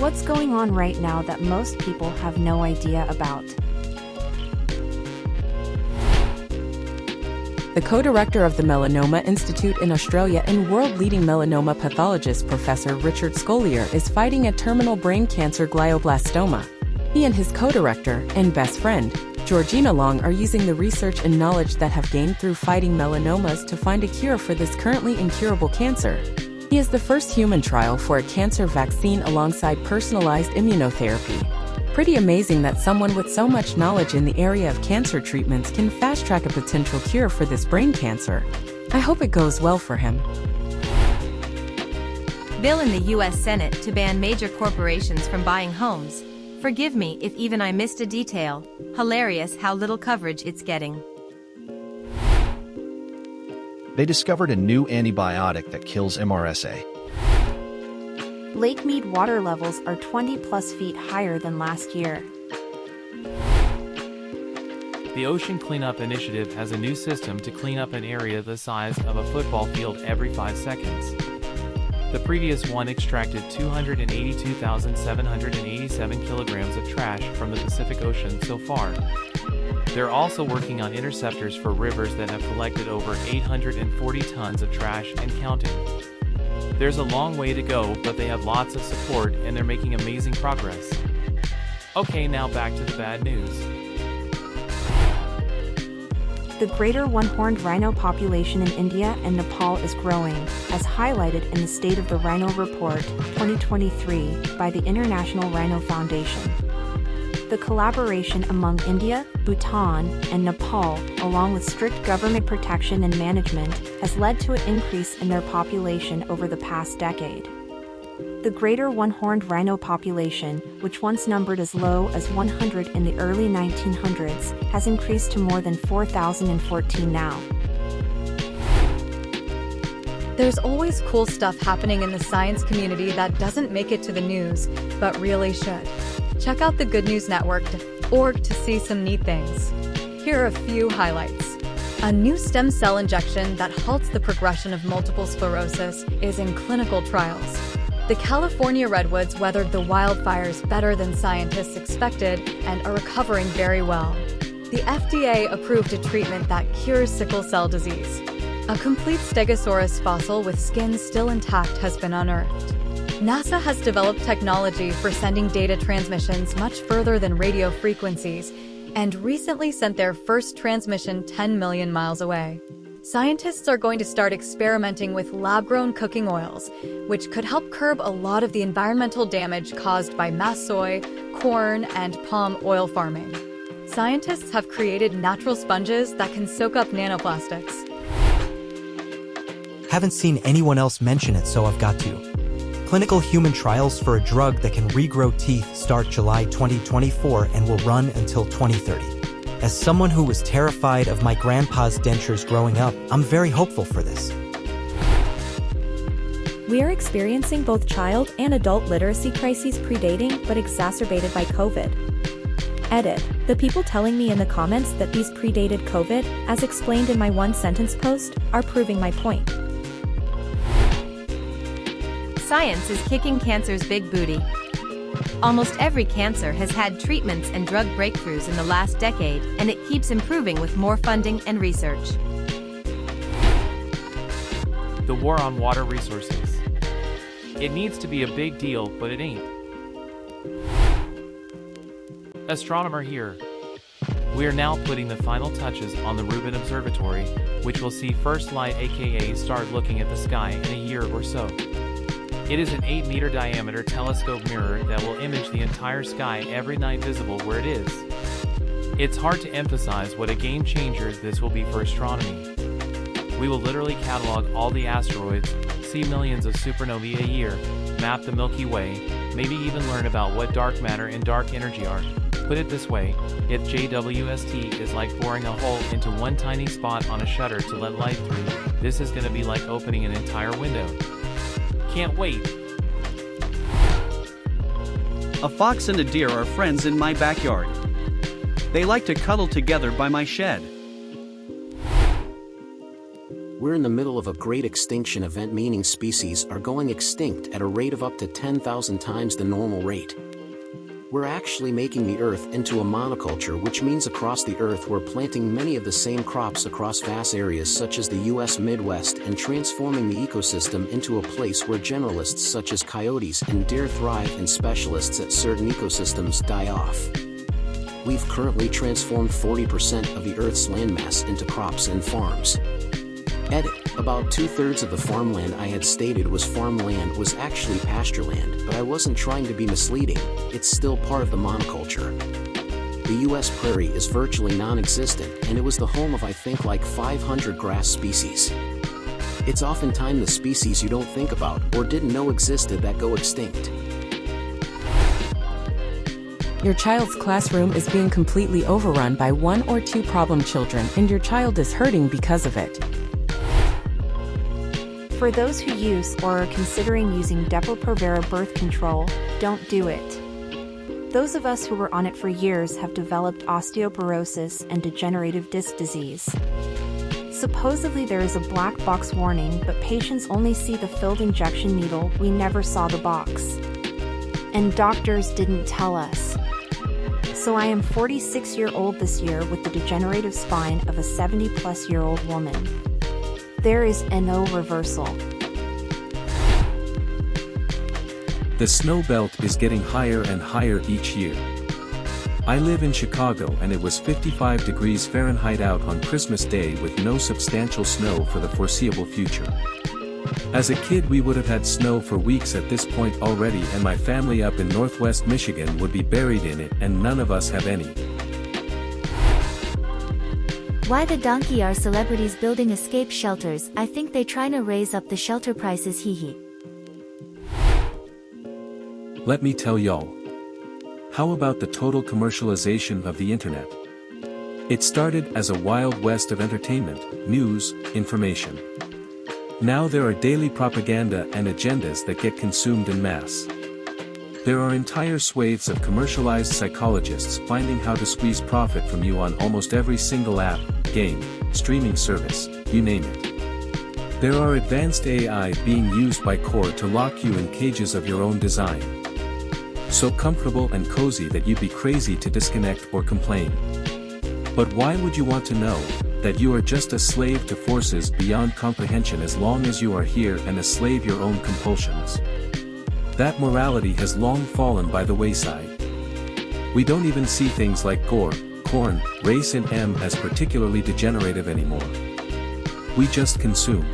What's going on right now that most people have no idea about? The co-director of the Melanoma Institute in Australia and world-leading melanoma pathologist Professor Richard Scolyer is fighting a terminal brain cancer glioblastoma. He and his co-director and best friend, Georgina Long, are using the research and knowledge that have gained through fighting melanomas to find a cure for this currently incurable cancer. He is the first human trial for a cancer vaccine alongside personalized immunotherapy. Pretty amazing that someone with so much knowledge in the area of cancer treatments can fast-track a potential cure for this brain cancer. I hope it goes well for him. Bill in the U.S. Senate to ban major corporations from buying homes. Forgive me if even I missed a detail. Hilarious how little coverage it's getting. They discovered a new antibiotic that kills MRSA. Lake Mead water levels are 20+ feet higher than last year. The Ocean Cleanup Initiative has a new system to clean up an area the size of a football field every 5 seconds. The previous one extracted 282,787 kilograms of trash from the Pacific Ocean so far. They're also working on interceptors for rivers that have collected over 840 tons of trash and counting. There's a long way to go, but they have lots of support and they're making amazing progress. Okay, now back to the bad news. The greater one-horned rhino population in India and Nepal is growing, as highlighted in the State of the Rhino Report 2023 by the International Rhino Foundation. The collaboration among India, Bhutan, and Nepal, along with strict government protection and management, has led to an increase in their population over the past decade. The greater one-horned rhino population, which once numbered as low as 100 in the early 1900s, has increased to more than 4,014 now. There's always cool stuff happening in the science community that doesn't make it to the news, but really should. Check out the goodnewsnetwork.org to see some neat things. Here are a few highlights. A new stem cell injection that halts the progression of multiple sclerosis is in clinical trials. The California redwoods weathered the wildfires better than scientists expected and are recovering very well. The FDA approved a treatment that cures sickle cell disease. A complete Stegosaurus fossil with skin still intact has been unearthed. NASA has developed technology for sending data transmissions much further than radio frequencies and recently sent their first transmission 10 million miles away. Scientists are going to start experimenting with lab-grown cooking oils, which could help curb a lot of the environmental damage caused by mass soy, corn, and palm oil farming. Scientists have created natural sponges that can soak up nanoplastics. Haven't seen anyone else mention it, so I've got to. Clinical human trials for a drug that can regrow teeth start July 2024 and will run until 2030. As someone who was terrified of my grandpa's dentures growing up, I'm very hopeful for this. We are experiencing both child and adult literacy crises predating but exacerbated by COVID. Edit. The people telling me in the comments that these predated COVID, as explained in my one-sentence post, are proving my point. Science is kicking cancer's big booty. Almost every cancer has had treatments and drug breakthroughs in the last decade, and it keeps improving with more funding and research. The war on water resources. It needs to be a big deal, but it ain't. Astronomer here. We are now putting the final touches on the Rubin Observatory, which will see first light, aka start looking at the sky in a year or so. It is an 8-meter diameter telescope mirror that will image the entire sky every night visible where it is. It's hard to emphasize what a game changer this will be for astronomy. We will literally catalog all the asteroids, see millions of supernovae a year, map the Milky Way, maybe even learn about what dark matter and dark energy are. Put it this way, if JWST is like boring a hole into one tiny spot on a shutter to let light through, this is going to be like opening an entire window. Can't wait. A fox and a deer are friends in my backyard. They like to cuddle together by my shed. We're in the middle of a great extinction event, meaning species are going extinct at a rate of up to 10,000 times the normal rate. We're actually making the Earth into a monoculture, which means across the Earth we're planting many of the same crops across vast areas such as the US Midwest and transforming the ecosystem into a place where generalists such as coyotes and deer thrive and specialists at certain ecosystems die off. We've currently transformed 40% of the Earth's landmass into crops and farms. Edit. About 2/3 of the farmland I had stated was farmland was actually pastureland, but I wasn't trying to be misleading, it's still part of the monoculture. The US prairie is virtually non-existent, and it was the home of I think like 500 grass species. It's oftentimes the species you don't think about or didn't know existed that go extinct. Your child's classroom is being completely overrun by 1 or 2 problem children, and your child is hurting because of it. For those who use or are considering using Depo-Provera birth control, don't do it. Those of us who were on it for years have developed osteoporosis and degenerative disc disease. Supposedly there is a black box warning, but patients only see the filled injection needle. We never saw the box. And doctors didn't tell us. So I am 46-year-old this year with the degenerative spine of a 70-plus-year-old woman. There is no reversal. The snow belt is getting higher and higher each year. I live in Chicago and it was 55 degrees Fahrenheit out on Christmas Day with no substantial snow for the foreseeable future. As a kid we would have had snow for weeks at this point already, and my family up in northwest Michigan would be buried in it, and none of us have any. Why the donkey are celebrities building escape shelters? I think they trying to raise up the shelter prices, hee hee. Let me tell y'all. How about the total commercialization of the internet? It started as a wild west of entertainment, news, information. Now there are daily propaganda and agendas that get consumed en masse. There are entire swathes of commercialized psychologists finding how to squeeze profit from you on almost every single app, game, streaming service, you name it. There are advanced AI being used by Core to lock you in cages of your own design. So comfortable and cozy that you'd be crazy to disconnect or complain. But why would you want to know that you are just a slave to forces beyond comprehension as long as you are here and a slave your own compulsions? That morality has long fallen by the wayside. We don't even see things like gore, corn, race and M as particularly degenerative anymore. We just consume.